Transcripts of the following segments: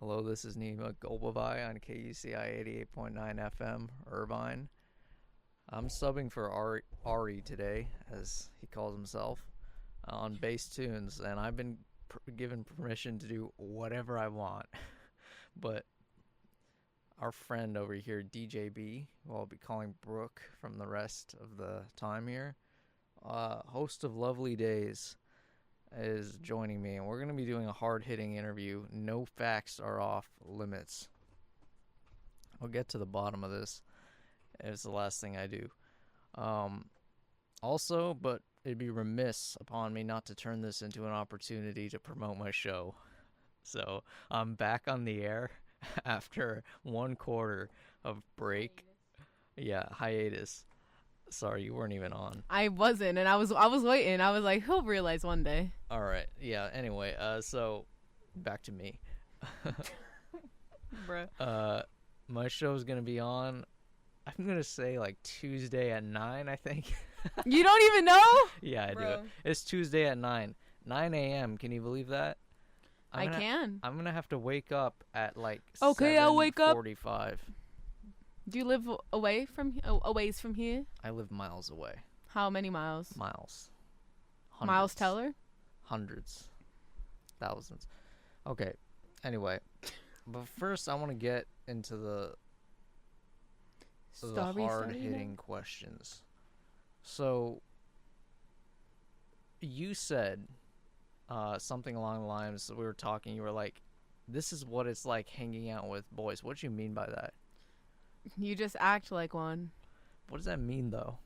Hello, this is Nima Golbavai on KUCI 88.9 FM, Irvine. I'm subbing for Ari today, as he calls himself, on Bass Tunes, and I've been given permission to do whatever I want. But our friend over here, DJB, who I'll be calling Brooke from the rest of the time here, host of Lovely Days, is joining me, and we're going to be doing a hard-hitting interview. No facts are off limits. I'll get to the bottom of this. It's the last thing I do. Also, but it'd be remiss upon me not to turn this into an opportunity to promote my show. So I'm back on the air after 1 quarter of break. Hiatus. Sorry, you weren't even on. I wasn't, and I was waiting. I was like, he'll realize one day. All right. Yeah. Anyway, so back to me. Bruh. My show's gonna be on. I'm gonna say like Tuesday at 9. I think. You don't even know? Yeah, I Bro. do. It's Tuesday at 9 a.m. Can you believe that? I can. I'm gonna have to wake up at like. Okay, I'll wake up. 7:45. Do you live a ways from here? I live miles away. How many miles? Miles. Miles Teller? Hundreds. Thousands. Okay. Anyway, but first I want to get into the hard-hitting questions. So, you said something along the lines, we were talking, you were like, this is what it's like hanging out with boys. What do you mean by that? You just act like one. What does that mean, though?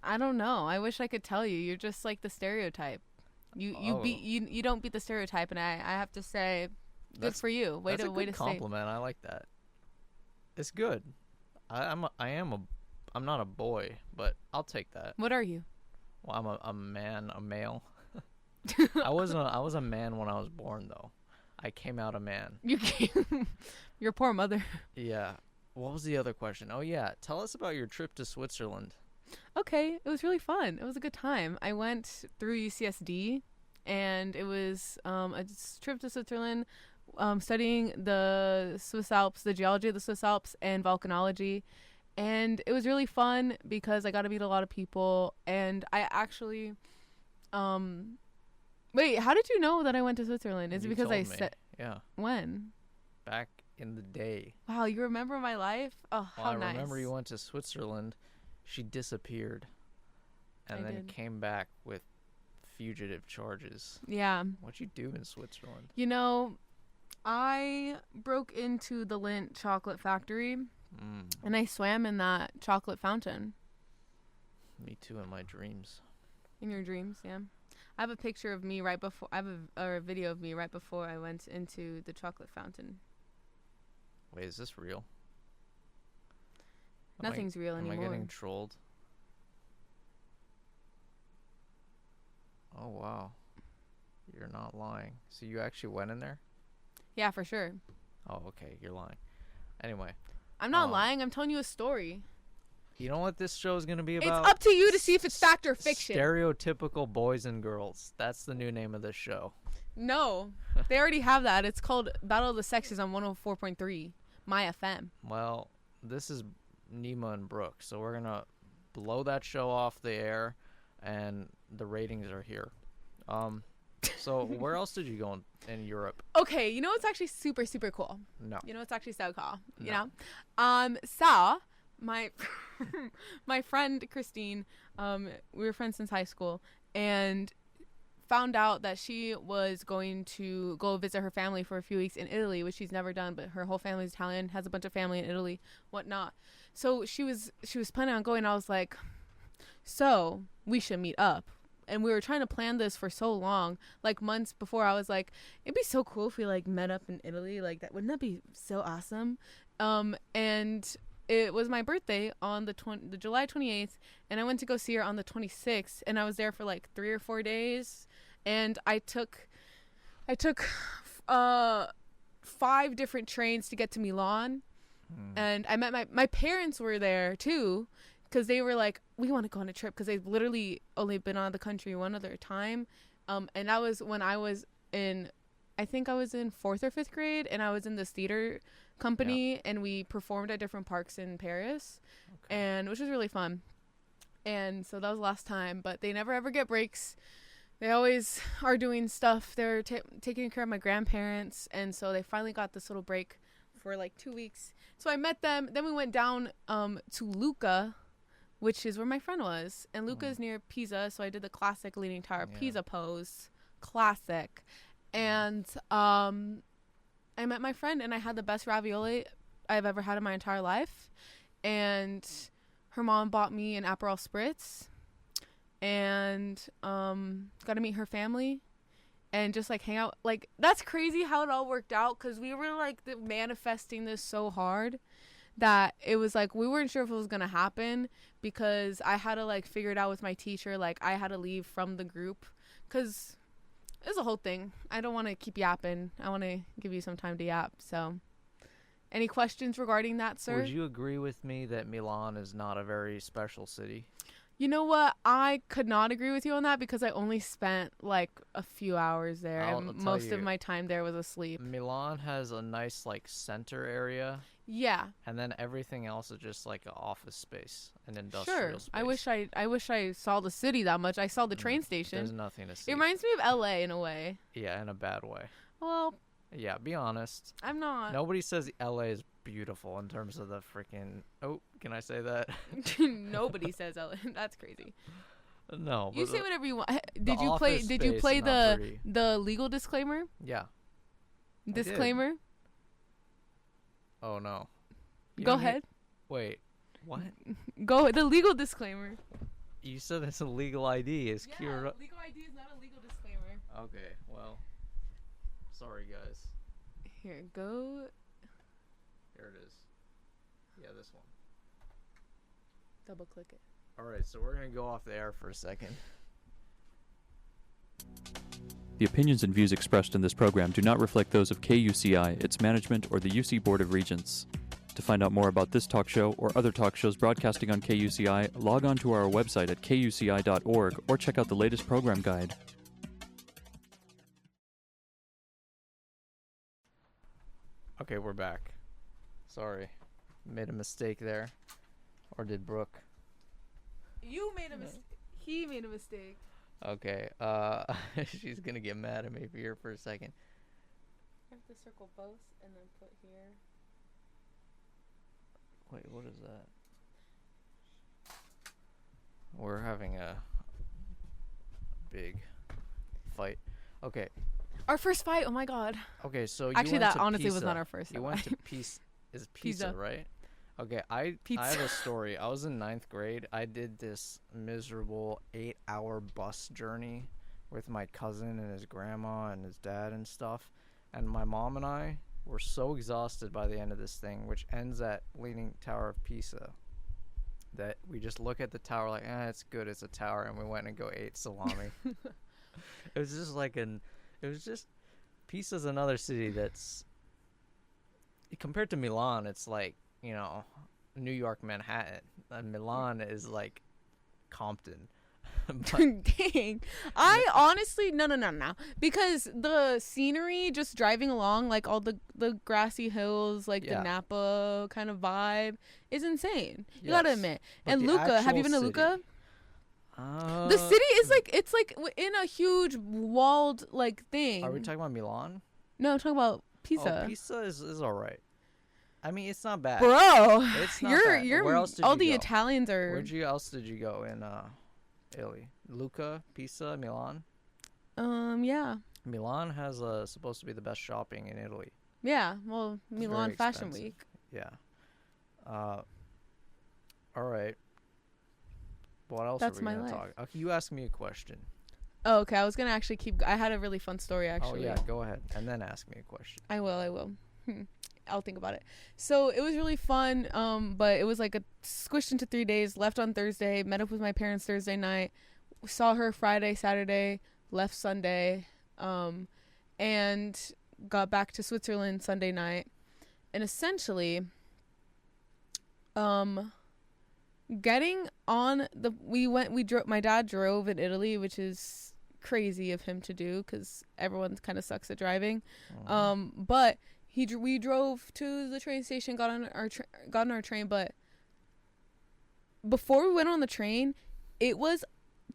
I don't know. I wish I could tell you. You're just like the stereotype. You don't beat the stereotype, and I have to say, good for you. That's a good compliment. I like that. It's good. I'm not a boy, but I'll take that. What are you? Well, I'm a man, a male. I was a man when I was born, though. I came out a man. Your poor mother. Yeah. What was the other question? Oh, yeah. Tell us about your trip to Switzerland. Okay. It was really fun. It was a good time. I went through UCSD, and it was a trip to Switzerland, studying the Swiss Alps, the geology of the Swiss Alps, and volcanology. And it was really fun because I got to meet a lot of people. And I actually... Wait, how did you know that I went to Switzerland? Is it because I said... Yeah. When? Back in the day. Wow, you remember my life? Oh, how nice. I remember you went to Switzerland. She disappeared. And then came back with fugitive charges. Yeah. What'd you do in Switzerland? You know, I broke into the Lindt chocolate factory. And I swam in that chocolate fountain. Me too, in my dreams. In your dreams, yeah. I have a picture of me right before... I have a video of me right before I went into the chocolate fountain. Wait, is this real? Nothing's real anymore. Am I getting trolled? Oh, wow. You're not lying. So you actually went in there? Yeah, for sure. Oh, okay. You're lying. Anyway. I'm not lying. I'm telling you a story. You know what this show is going to be about? It's up to you to see if it's fact or fiction. Stereotypical boys and girls. That's the new name of this show. No. They already have that. It's called Battle of the Sexes on 104.3. My FM. Well, this is Nima and Brooke. So we're going to blow that show off the air. And the ratings are here. So where else did you go in Europe? Okay. You know what's actually super, super cool? No. You know what's actually so cool? You know? So... My my friend Christine, we were friends since high school, and found out that she was going to go visit her family for a few weeks in Italy, which she's never done, but her whole family's Italian, has a bunch of family in Italy, whatnot. So she was planning on going. I was like, so we should meet up. And we were trying to plan this for so long, like months before. I was like, it'd be so cool if we like met up in Italy, like that. Wouldn't that be so awesome? And it was my birthday on the July 28th, and I went to go see her on the 26th, and I was there for like 3 or 4 days, and I took 5 different trains to get to Milan, and I met my parents were there too, because they were like, we want to go on a trip, because they've literally only been out of the country one other time, and that was when I was in I think I was in 4th or 5th grade, and I was in this theater company, and we performed at different parks in Paris, and which was really fun. And so that was the last time, but they never ever get breaks. They always are doing stuff. They're taking care of my grandparents, and so they finally got this little break for like 2 weeks. So I met them. Then we went down to Lucca, which is where my friend was, and Lucca is near Pisa. So I did the classic Leaning Tower of Pisa pose, classic, and I met my friend, and I had the best ravioli I've ever had in my entire life, and her mom bought me an Aperol Spritz, and got to meet her family and just like hang out. Like, that's crazy how it all worked out, because we were like manifesting this so hard that it was like we weren't sure if it was gonna happen, because I had to like figure it out with my teacher. Like, I had to leave from the group because it was a whole thing. I don't want to keep yapping. I want to give you some time to yap. So any questions regarding that, sir? Would you agree with me that Milan is not a very special city? You know what? I could not agree with you on that, because I only spent like a few hours there, and most of my time there was asleep. Milan has a nice like center area. Yeah. And then everything else is just like an office space, an industrial space. I wish I saw the city that much. I saw the train station. There's nothing to see. It reminds me of LA in a way. Yeah, in a bad way. Well, yeah, be honest. I'm not. Nobody says LA is beautiful in terms of the freaking... Oh, can I say that? Nobody says LA. That's crazy. No. You say whatever you want. Did you play the legal disclaimer? Yeah. Disclaimer? Oh no. Go ahead. Wait. What? Go the legal disclaimer. You said it's a legal ID. Is legal ID is not a legal disclaimer. Okay, well. Sorry guys. Here, go. Here it is. Yeah, this one. Double click it. Alright, so we're gonna go off the air for a second. The opinions and views expressed in this program do not reflect those of KUCI, its management, or the UC Board of Regents. To find out more about this talk show or other talk shows broadcasting on KUCI, log on to our website at kuci.org or check out the latest program guide. Okay, we're back. Sorry. Made a mistake there. Or did Brooke? You made a mistake. He made a mistake. Okay, she's gonna get mad at me here for a second. I have to circle both and then put here. Wait, what is that? We're having a big fight. Okay. Our first fight. Oh my god. Okay, so actually, that honestly was not our first. You went to Pisa. Is Pisa, right? Okay, I have a story. I was in 9th grade. I did this miserable 8-hour bus journey with my cousin and his grandma and his dad and stuff. And my mom and I were so exhausted by the end of this thing, which ends at Leaning Tower of Pisa, that we just look at the tower like, it's good, it's a tower, and we went and go ate salami. It was just Pisa's another city that's, compared to Milan, it's like, you know, New York, Manhattan. Milan is like Compton. Dang. I honestly, no. Because the scenery, just driving along, like all the grassy hills, like the Napa kind of vibe, is insane. You gotta admit. But and Lucca, have you been to Lucca? The city is like, it's like in a huge walled like thing. Are we talking about Milan? No, I'm talking about Pisa. Oh, Pisa is alright. I mean, it's not bad. Bro, it's not bad. Where else did all you the go? Italians are. Where else did you go in Italy? Lucca, Pisa, Milan? Yeah. Milan has supposed to be the best shopping in Italy. Yeah, well, Milan Fashion Week. Yeah. All right. What else That's are we my gonna life. talk? Okay, you ask me a question. Oh, okay. I was gonna actually I had a really fun story actually. Oh yeah, go ahead, and then ask me a question. I will. I'll think about it. So it was really fun, but it was like squished into 3 days. Left on Thursday, met up with my parents Thursday night, saw her Friday, Saturday, left Sunday, and got back to Switzerland Sunday night. And essentially, getting on my dad drove in Italy, which is crazy of him to do because everyone kind of sucks at driving. Mhm. But we drove to the train station, got on our train. But before we went on the train, it was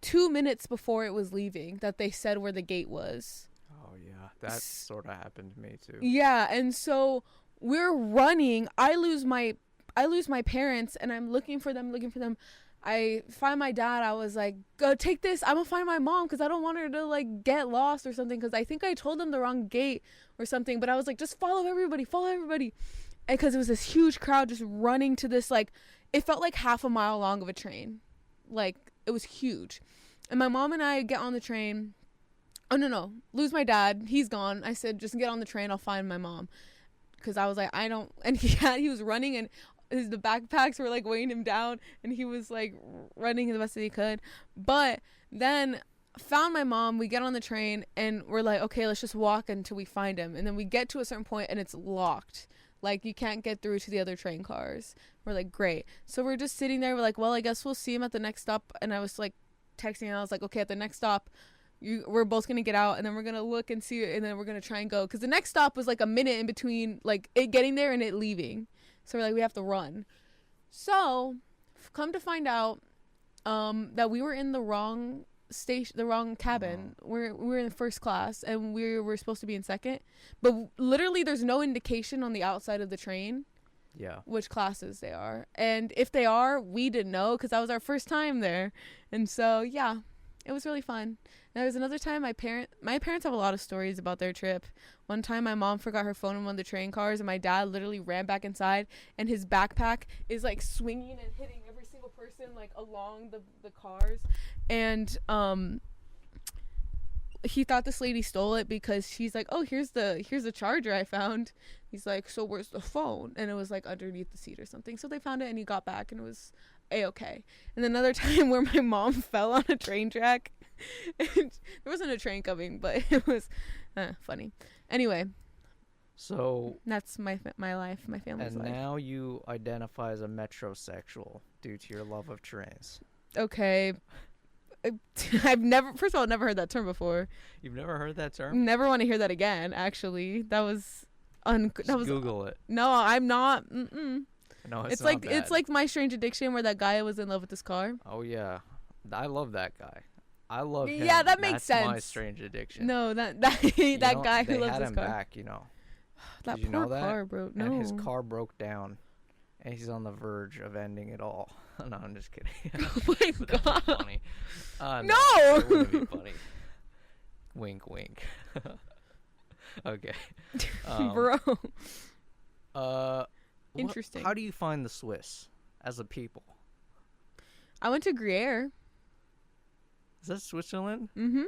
2 minutes before it was leaving that they said where the gate was. Oh yeah, that sort of happened to me too. Yeah, and so we're running. I lose my parents, and I'm looking for them. I find my dad. I was like, go take this. I'm gonna find my mom because I don't want her to like get lost or something, because I think I told them the wrong gate or something. But I was like, just follow everybody. And because it was this huge crowd just running to this, like, it felt like half a mile long of a train. Like, it was huge. And my mom and I get on the train. Oh, no. Lose my dad. He's gone. I said, just get on the train. I'll find my mom. Because I was like, I don't. And he was running, and the backpacks were like weighing him down. And he was like running the best that he could. But then found my mom. We get on the train, and we're like, okay, let's just walk until we find him. And then we get to a certain point, and it's locked. Like, you can't get through to the other train cars. We're like, great. So we're just sitting there. We're like, well, I guess we'll see him at the next stop. And I was like texting, and I was like, okay, at the next stop, we're both going to get out, and then we're going to look and see it, and then we're going to try and go. Because the next stop was like a minute in between, like, it getting there and it leaving. So we're like, we have to run. So come to find out that we were in the wrong station, the wrong cabin. We were in first class, and we were supposed to be in second. But literally, there's no indication on the outside of the train Yeah. which classes they are. And if they are, we didn't know because that was our first time there. And so, yeah, it was really fun. There was another time my parents have a lot of stories about their trip. One time my mom forgot her phone in one of the train cars, and my dad literally ran back inside, and his backpack is like swinging and hitting every single person like along the cars. And he thought this lady stole it because she's like, oh, here's the charger I found. He's like, so where's the phone? And it was like underneath the seat or something. So they found it, and he got back, and it was A-okay. And another time where my mom fell on a train track. And there wasn't a train coming, but it was funny. Anyway, So, that's my life, my family's and life. now you identify as a metrosexual due to your love of trains. Okay. I've never heard that term before. You've never heard that term? Never want to hear that again, actually. That was Just Google it. No, I'm not. Mm-mm. No, It's not like bad. it's like My Strange Addiction, where that guy was in love with this car. Oh yeah, I love that guy. I love him. Yeah, that makes That's my sense. strange addiction. No, that You that know, guy they who loves had his him car. back, you know. That Did you poor know that? car, bro. No. And his car broke down, and he's on the verge of ending it all. No, I'm just kidding. Oh my But that'd be god. funny. No! It wouldn't be funny. Wink, wink. Okay. Bro. Wha- Interesting. How do you find the Swiss as a people? I went to Gruyere. Is that Switzerland? Mm-hmm.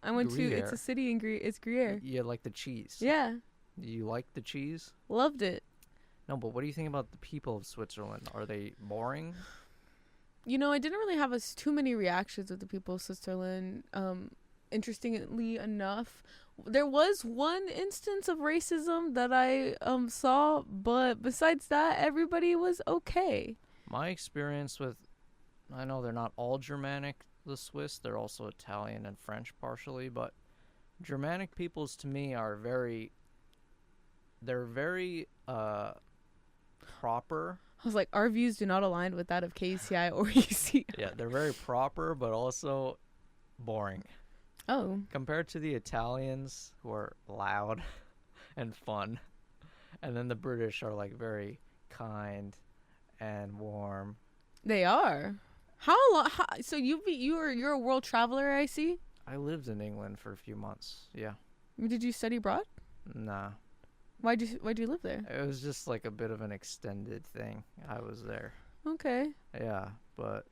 I went to. It's Gruyere. a city in Gruyere. It's Gruyere. You like the cheese? Yeah. Do you like the cheese? Loved it. No, but what do you think about the people of Switzerland? Are they boring? You know, I didn't really have too many reactions with the people of Switzerland. Interestingly enough, there was one instance of racism that I saw, but besides that, everybody was okay. My experience with, I know they're not all Germanic, the Swiss. They're also Italian and French partially, but Germanic peoples to me are they're very proper. I was like, our views do not align with that of KUCI or UCI. Yeah, they're very proper, but also boring. Oh, Compared to the Italians, who are loud and fun. And then the British are like very kind and warm. they are. How long? So you're a world traveler, I see. I lived in England for a few months. Yeah. Did you study abroad? Nah. Why'd you live there? It was just like a bit of an extended thing. I was there. Okay. Yeah, but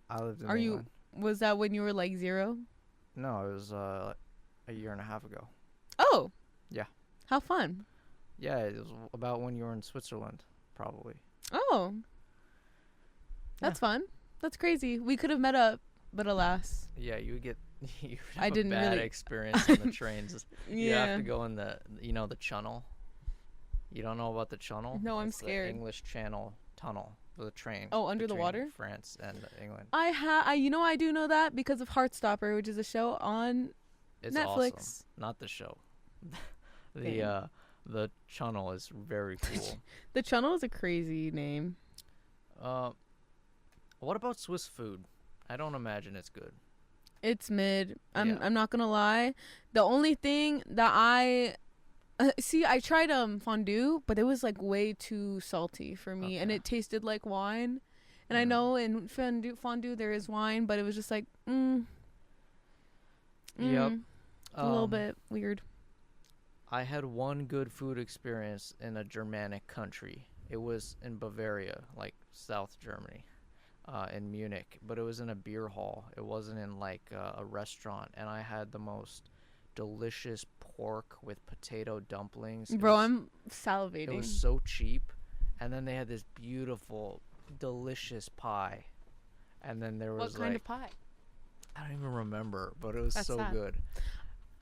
I lived in Are you- England. Was that when you were like 0? No, it was a year and a half ago. Oh. Yeah. How fun. Yeah, it was about when you were in Switzerland, probably. Oh. That's fun. That's crazy. We could have met up, but alas. Yeah, you would get you would I have didn't a bad really- experience on the trains. You have Yeah. to go in the the channel. You don't know about the channel? No, I'm It's the scared. English Channel tunnel. the train. Oh, under the between water? France and England. I do know that because of Heartstopper, which is a show on It's Netflix. awesome. Not the show. Damn. The channel is very cool. The channel is a crazy name. What about Swiss food? I don't imagine it's good. It's mid. Yeah. I'm not gonna lie. The only thing that I see, I tried fondue, but it was like way too salty for me, and Okay. it tasted like wine. And I know in fondue there is wine, but it was just like Yep. a little bit weird. I had one good food experience in a Germanic country. It was in Bavaria, like South Germany, in Munich, but it was in a beer hall. It wasn't in like a restaurant, and I had the most delicious pork with potato dumplings. Bro, was, I'm salivating. It was so cheap, and then they had this beautiful, delicious pie, and then there was what kind like of pie? I don't even remember, but it was That's so sad. good.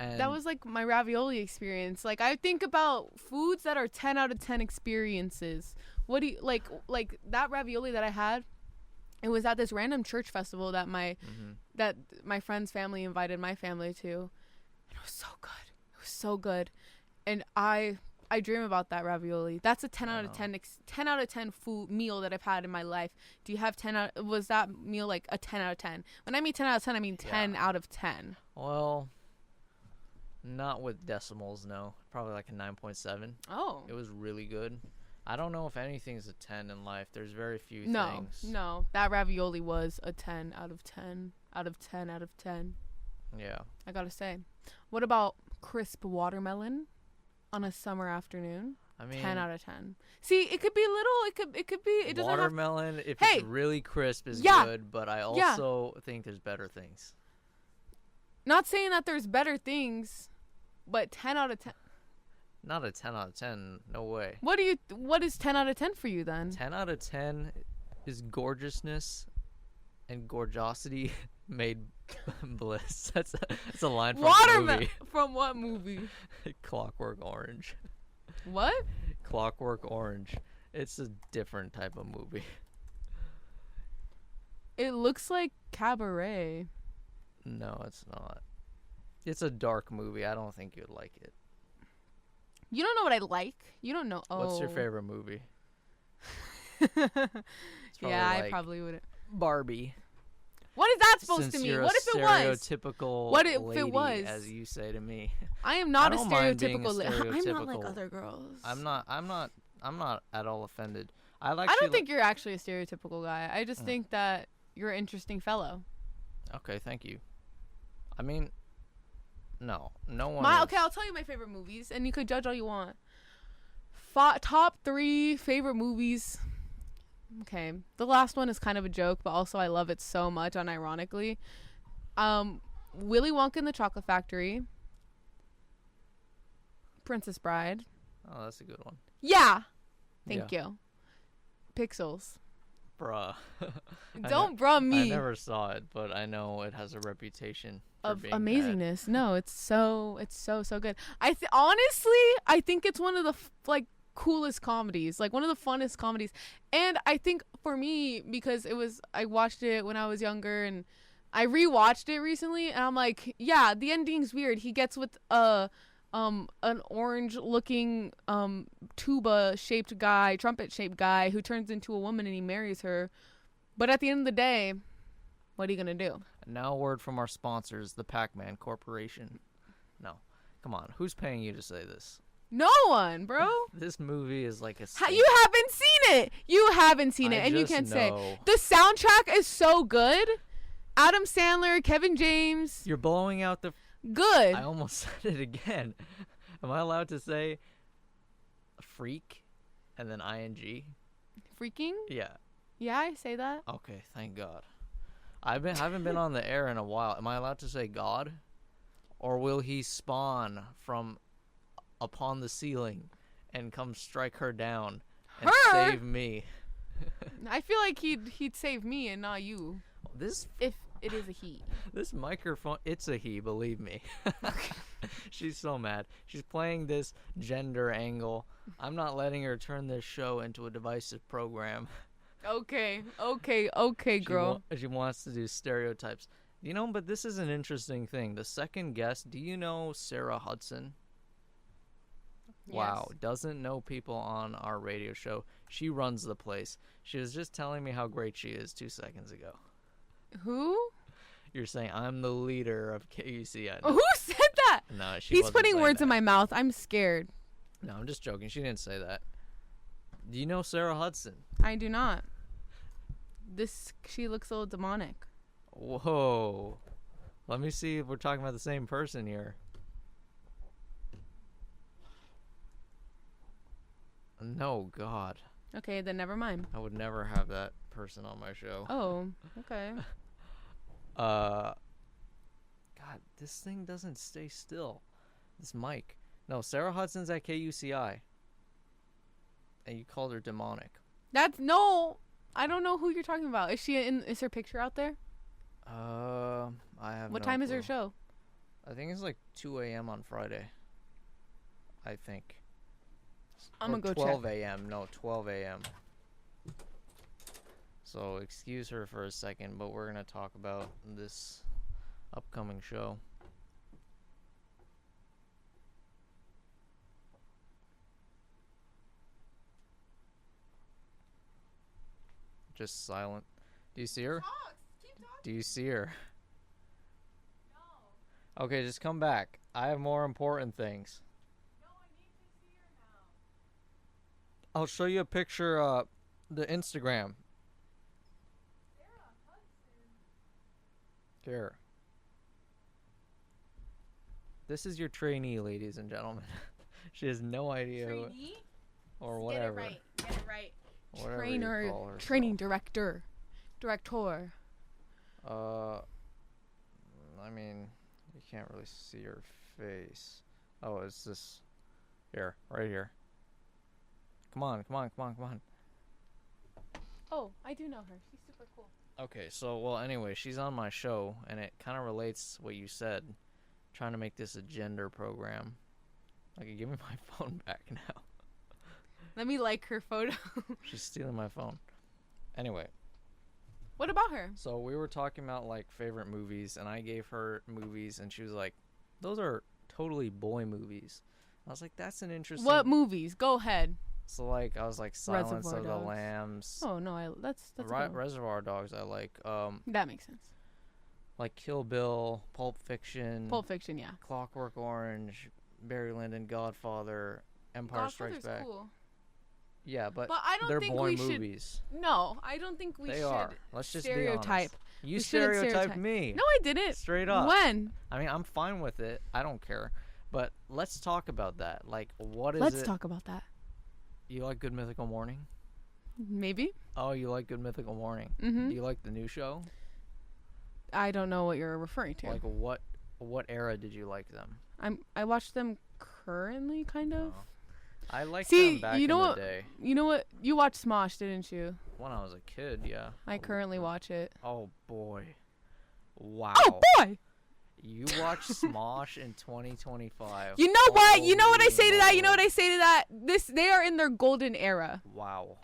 And That was like my ravioli experience. Like I think about foods that are 10 out of 10 experiences. What do you like that ravioli that I had? It was at this random church festival that my friend's family invited my family to. And it was so good. It was so good. And I dream about that ravioli. That's a 10 out of 10 10 out of 10 food meal that I've had in my life. Do you have was that meal like a 10 out of 10? When I mean 10 out of 10, I mean 10 out of 10. Well, not with decimals, no. Probably like a 9.7. Oh. It was really good. I don't know if anything's a 10 in life. There's very few No, things. no. That ravioli was a 10 out of 10 out of 10 out of 10. Yeah. I gotta say. What about crisp watermelon on a summer afternoon? I mean, 10 out of 10. See, it could be little. It could be. It doesn't have. watermelon, if Hey! it's really crisp, is Yeah. good, but I Yeah. also think there's better things. Not saying that there's better things, but 10 out of 10. Not a 10 out of 10. No way. What is 10 out of 10 for you then? 10 out of 10 is gorgeousness and gorgeosity made bliss. That's a line from the Watermelon movie. from what movie? Clockwork Orange. What? Clockwork Orange. It's a different type of movie. It looks like Cabaret. No, it's not. It's a dark movie. I don't think you'd like it. You don't know what I like. You don't know. Oh. What's your favorite movie? It's probably Yeah, I like probably wouldn't. Barbie. What is that supposed Since to mean? you're What a if it was? stereotypical What if it lady, was? as you say to me. I am not I a don't mind being a stereotypical. I'm not like stereotypical- other girls. I'm not at all offended. I I don't think you're actually a stereotypical guy. I just think that you're an interesting fellow. Okay, thank you. I mean, no one. Okay, I'll tell you my favorite movies, and you could judge all you want. Top 3 favorite movies. Okay, the last one is kind of a joke, but also I love it so much, unironically. Willy Wonka and the Chocolate Factory. Princess Bride. Oh, that's a good one, Yeah. Thank you. Pixels. bruh. Don't bruh me. I never saw it, but I know it has a reputation for Of being bad. amazingness. No, it's so good. Honestly, I think it's one of the coolest comedies, like one of the funnest comedies. And I think for me, because I watched it when I was younger, and I rewatched it recently, and I'm like, yeah, the ending's weird. He gets with an orange looking tuba shaped guy, trumpet shaped guy, who turns into a woman, and he marries her. But at the end of the day, what are you gonna do? Now, a word from our sponsors, the Pac-Man Corporation. No, come on, who's paying you to say this? No one, bro. This movie is like a. You haven't seen it. You haven't seen it, I and you just can't say know. the soundtrack is so good. Adam Sandler, Kevin James, You're blowing out the. good. I almost said it again. Am I allowed to say freak and then ing? Freaking? Yeah. Yeah, I say that. Okay, thank God. Haven't been on the air in a while. Am I allowed to say God? Or will he spawn from upon the ceiling and come strike her down and Her? save me? I feel like he'd save me and not you, This if it is a he. This microphone, it's a he, believe me. She's so mad. She's playing this gender angle. I'm not letting her turn this show into a divisive program. Okay, girl. She wants to do stereotypes. You know, but this is an interesting thing. The second guest, do you know Sarah Hudson? Wow, doesn't know people on our radio show. She runs the place. She was just telling me how great she is 2 seconds ago. Who? You're saying I'm the leader of KUCI. Who said that? No, she He's wasn't putting saying words that. in my mouth. I'm scared. No, I'm just joking. She didn't say that. Do you know Sarah Hudson? I do not. She looks a little demonic. Whoa. Let me see if we're talking about the same person here. No, God. Okay, then never mind. I would never have that person on my show. Oh, okay. God, this thing doesn't stay still. This mic. No, Sarah Hudson's at KUCI. And you called her demonic. No. I don't know who you're talking about. Is her picture out there? I have What no time is her clue. show? I think it's like 2 a.m. on Friday. I think. I'm Or gonna go 12 check. a.m. No, 12 a.m. So excuse her for a second, but we're going to talk about this upcoming show. Just silent. Do you see her? Do you see her? No. Okay, just come back. I have more important things. I'll show you a picture, the Instagram. Here. This is your trainee, ladies and gentlemen. She has no idea Trainee? or whatever. Get it right. Whatever you Trainer, call herself. training director, director. I mean, you can't really see her face. Oh, it's this. Here, right here. Come on. Oh, I do know her. She's super cool. Okay, so, well, anyway, she's on my show, and it kind of relates to what you said. Trying to make this a gender program. Okay, give me my phone back now. Let me like her photo. She's stealing my phone. Anyway, What about her? so we were talking about, like, favorite movies, and I gave her movies, and she was like, those are totally boy movies. I was like, that's an interesting... What movies? Go ahead. So, like, I was like, Silence Reservoir of the Dogs. Lambs. Oh no, that's a good one. Reservoir Dogs I like. That makes sense. Like Kill Bill, Pulp Fiction, Pulp Fiction, yeah. Clockwork Orange, Barry Lyndon, Godfather, Empire Strikes Godfather's Back. cool. Yeah, but But I don't they're think boy we should. movies. No, I don't think we They should are. Let's just be stereotype. honest. You We shouldn't stereotyped stereotype. me. No, I didn't. Straight up. When? I mean, I'm fine with it. I don't care. But let's talk about that. Like, what is Let's it? talk about that. You like Good Mythical Morning? Maybe. Oh, you like Good Mythical Morning. Mhm. Do you like the new show? I don't know what you're referring to. Like, what era did you like them? I watched them currently, kind of. Oh. I liked See, them back you know in the what? day. You know what? You watched Smosh, didn't you? When I was a kid, yeah. I currently watch it. Oh boy. Wow. Oh boy! You watched Smosh in 2025. You know what? You know what I Holy say to that? You know what moly. I say to that? They are in their golden era. Wow.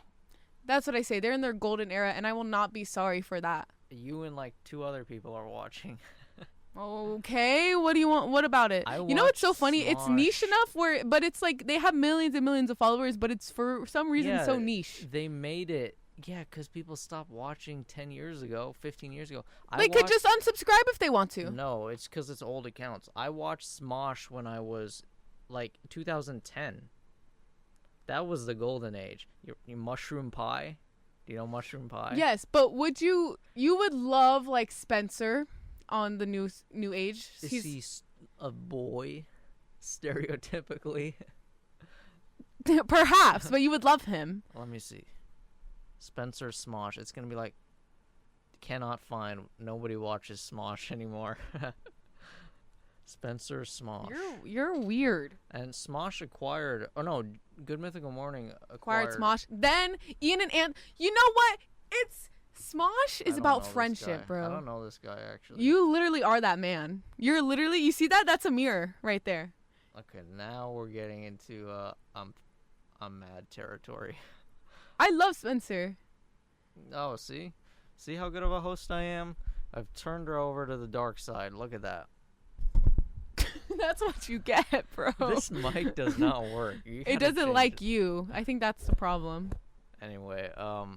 That's what I say. They're in their golden era, and I will not be sorry for that. You and like 2 other people are watching. Okay, what do you want? What about it? I You know what's so watched funny? It's niche Smosh. enough but it's like they have millions and millions of followers, but it's for some reason so Yeah, niche. They made it. Yeah, because people stopped watching 10 years ago, 15 years ago. They could just unsubscribe if they want to. No, it's because it's old accounts. I watched Smosh when I was like 2010. That was the golden age. Your Mushroom Pie. Do you know Mushroom Pie? Yes, but you would love like Spencer on the new age. Is he a boy, stereotypically? Perhaps, but you would love him. Let me see. Spencer Smosh. It's gonna be like cannot find. Nobody watches Smosh anymore. Spencer Smosh. You're weird. And Smosh acquired. Oh no, Good Mythical Morning Acquired Smosh. Then Ian and Ant. You know what? It's Smosh I is don't know about this friendship, guy. bro. I don't know this guy actually. You literally are that man. You're literally. You see that? That's a mirror right there. Okay, now we're getting into I'm mad territory. I love Spencer. Oh, see how good of a host I am. I've turned her over to the dark side. Look at that. That's what you get, bro. This mic does not work. It doesn't like you. I think that's the problem. Anyway, Do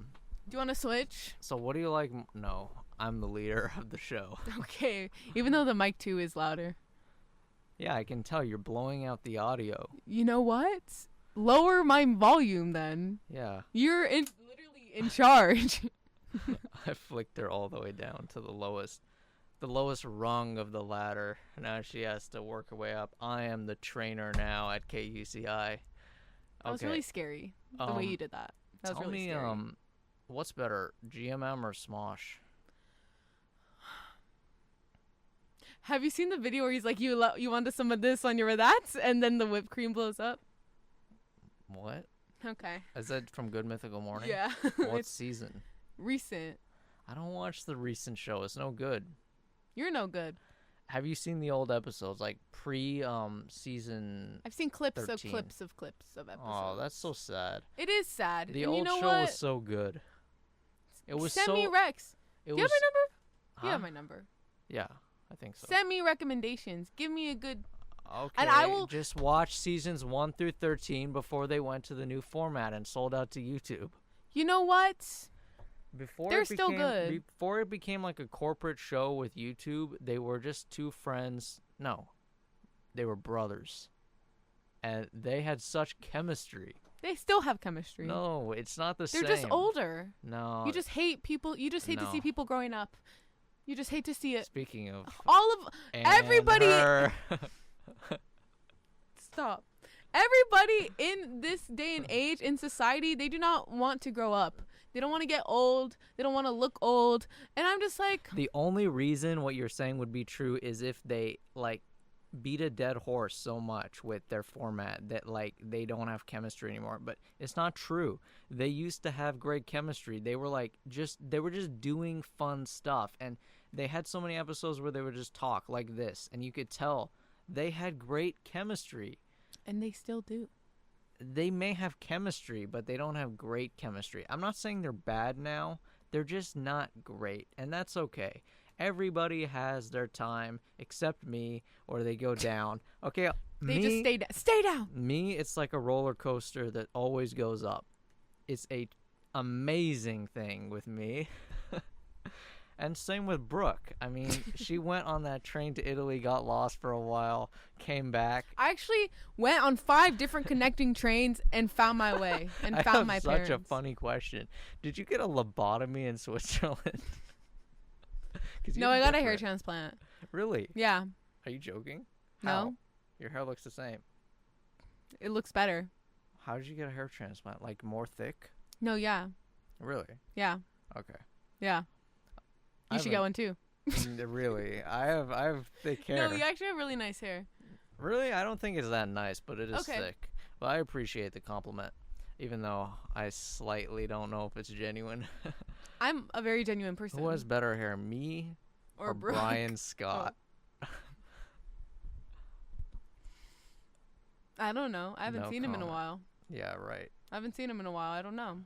you want to switch? so what do you like? No, I'm the leader of the show. Okay. Even though the mic too is louder. Yeah, I can tell you're blowing out the audio. You know what? Lower my volume then. Yeah, You're literally in charge. I flicked her all the way down to the lowest rung of the ladder. Now she has to work her way up. I am the trainer now at KUCI. That was really scary. The way you did that. That was Tell really me, scary. what's better, GMM or Smosh? Have you seen the video where he's like, you want some of this on your that? And then the whipped cream blows up? What? Okay. Is that from Good Mythical Morning? Yeah. What It's season? recent. I don't watch the recent show. It's no good. You're no good. Have you seen the old episodes, like season? I've seen clips 13. of episodes. Oh, that's so sad. It is sad. The and old you know show what? was so good. It was Send so. me Rex. It Do you was. have my number? Huh? You have my number. Yeah, I think so. Send me recommendations. Give me a good. Okay. And I will- just watch seasons 1 through 13 before they went to the new format and sold out to YouTube. You know what? Before They're it still became, good. Before it became like a corporate show with YouTube, they were just two friends. No, they were brothers, and they had such chemistry. They still have chemistry. No, it's not the They're same. just older. No. You just hate people. You just hate to see No. people growing up. You just hate to see it. Speaking of All of and everybody- her. Stop. Everybody in this day and age in society, they do not want to grow up. They don't want to get old. They don't want to look old. And I'm just like, The only reason what you're saying would be true is if they like beat a dead horse so much with their format that like they don't have chemistry anymore. But it's not true. They used to have great chemistry. They were just doing fun stuff, and they had so many episodes where they would just talk like this, and you could tell they had great chemistry. and they still do. They may have chemistry, but they don't have great chemistry. I'm not saying they're bad now. They're just not great, and that's okay. Everybody has their time except me, or they go down. Okay, They just stay down. me, it's like a roller coaster that always goes up. It's a amazing thing with me. And same with Brooke. I mean, she went on that train to Italy, got lost for a while, came back. I actually went on 5 different connecting trains and found my way and I found have my such parents. a funny question. Did you get a lobotomy in Switzerland? 'Cause you No, I look got a hair different. transplant. Really? Yeah. Are you joking? No. How? Your hair looks the same. It looks better. How did you get a hair transplant? Like more thick? No, yeah. Really? Yeah. Okay. Yeah. I You should get one too. Really? I have thick hair. No, you actually have really nice hair. Really? I don't think it's that nice, but it is Okay. thick. But I appreciate the compliment, even though I slightly don't know if it's genuine. I'm a very genuine person. Who has better hair, me or Brooke? Brian Scott? I don't know. I haven't No seen him in a comment. while. Yeah, right. I haven't seen him in a while. I don't know.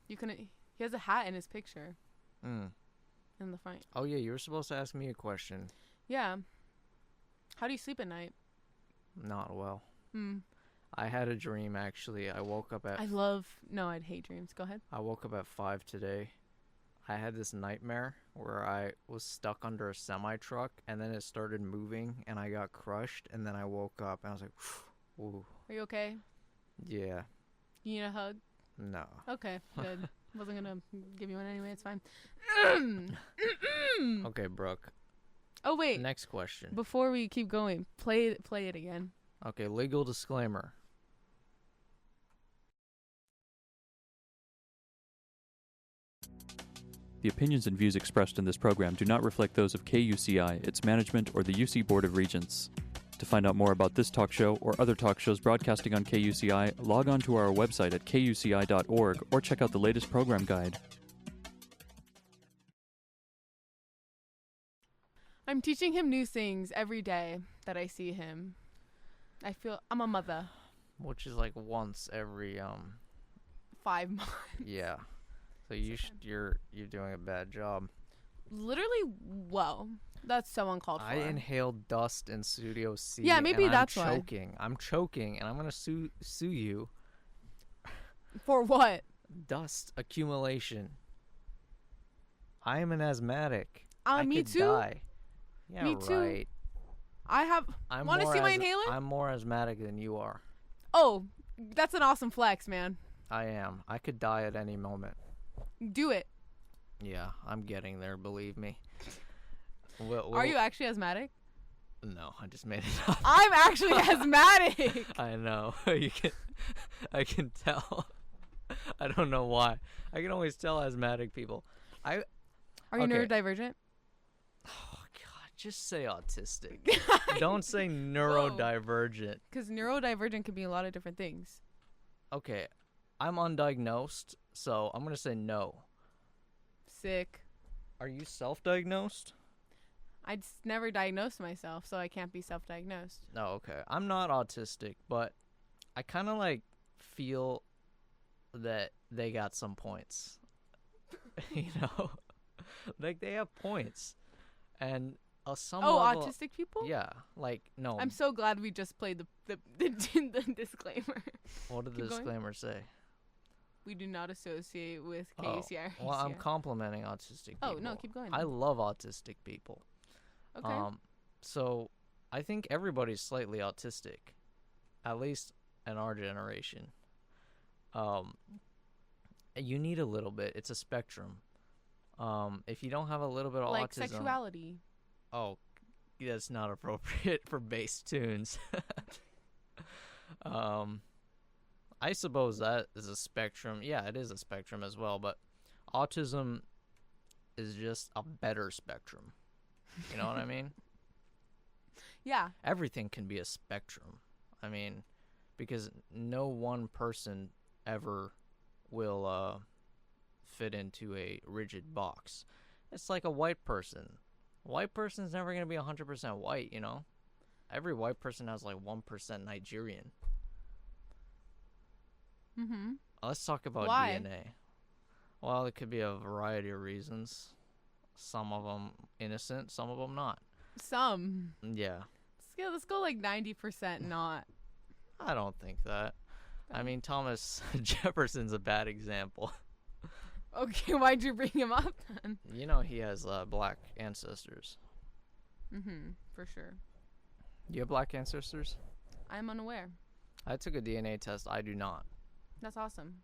You couldn't. He has a hat in his picture Mm. in the front. Oh yeah, you were supposed to ask me a question. Yeah. How do you sleep at night? Not well. Hmm. I had a dream actually. I woke up at I'd hate dreams. Go ahead. 5 today. I had this nightmare where I was stuck under a semi truck and then it started moving and I got crushed and then I woke up and I was like, ooh, Are you okay? yeah, You need a hug? no. Okay, good. Wasn't gonna give you one anyway. It's fine. Okay, Brooke. Oh wait. Next question. Before we keep going, play it again. Okay, legal disclaimer. The opinions and views expressed in this program do not reflect those of KUCI, its management, or the UC Board of Regents. To find out more about this talk show or other talk shows broadcasting on KUCI, log on to our website at kuci.org or check out the latest program guide. I'm teaching him new things every day that I see him. I feel I'm a mother. Which is like once every 5 months. yeah. So you're doing a bad job. Literally, whoa. That's so uncalled for. I inhaled dust in Studio C. Yeah, maybe and that's I'm why. choking. I'm choking, and I'm gonna sue you. For what? Dust accumulation. I am an asthmatic. Me could too. Die. Yeah, Me too. right. I have. Want to see my inhaler? I'm more asthmatic than you are. Oh, that's an awesome flex, man. I am. I could die at any moment. Do it. Yeah, I'm getting there. Believe me. Are you actually asthmatic? No, I just made it up. I'm actually asthmatic. I know. I can tell. I don't know why. I can always tell asthmatic people. Are you Okay. neurodivergent? Oh God, just say autistic. Don't say neurodivergent. Because neurodivergent can be a lot of different things. Okay, I'm undiagnosed, so I'm gonna say no. Sick. Are you self-diagnosed? I just never diagnosed myself, so I can't be self-diagnosed. No, okay. I'm not autistic, but I kind of like feel that they got some points. You know, like they have points, and some level, autistic people? Yeah, like no. I'm so glad we just played the disclaimer. What did the Keep going. disclaimer say? We do not associate with Oh, KUCR. well, I'm complimenting autistic people. Oh, no, keep going. I love autistic people. Okay. So I think everybody's slightly autistic, at least in our generation. You need a little bit. It's a spectrum. If you don't have a little bit of like autism, sexuality. oh, that's not appropriate for bass tunes. I suppose that is a spectrum. Yeah, it is a spectrum as well, but autism is just a better spectrum. You know what I mean? Yeah. Everything can be a spectrum. I mean, because no one person ever will fit into a rigid box. It's like a white person. A white person's never going to be 100% white, you know? Every white person has like 1% Nigerian. Mm-hmm. Let's talk about Why? DNA. Well, it could be a variety of reasons. Some of them innocent, some of them not. Some. Yeah. Let's go like 90% not. I don't think that. I mean, Thomas Jefferson's a bad example. Okay, why'd you bring him up then? You know he has black ancestors. Mm-hmm, for sure. You have black ancestors? I'm unaware. I took a DNA test. I do not. That's awesome.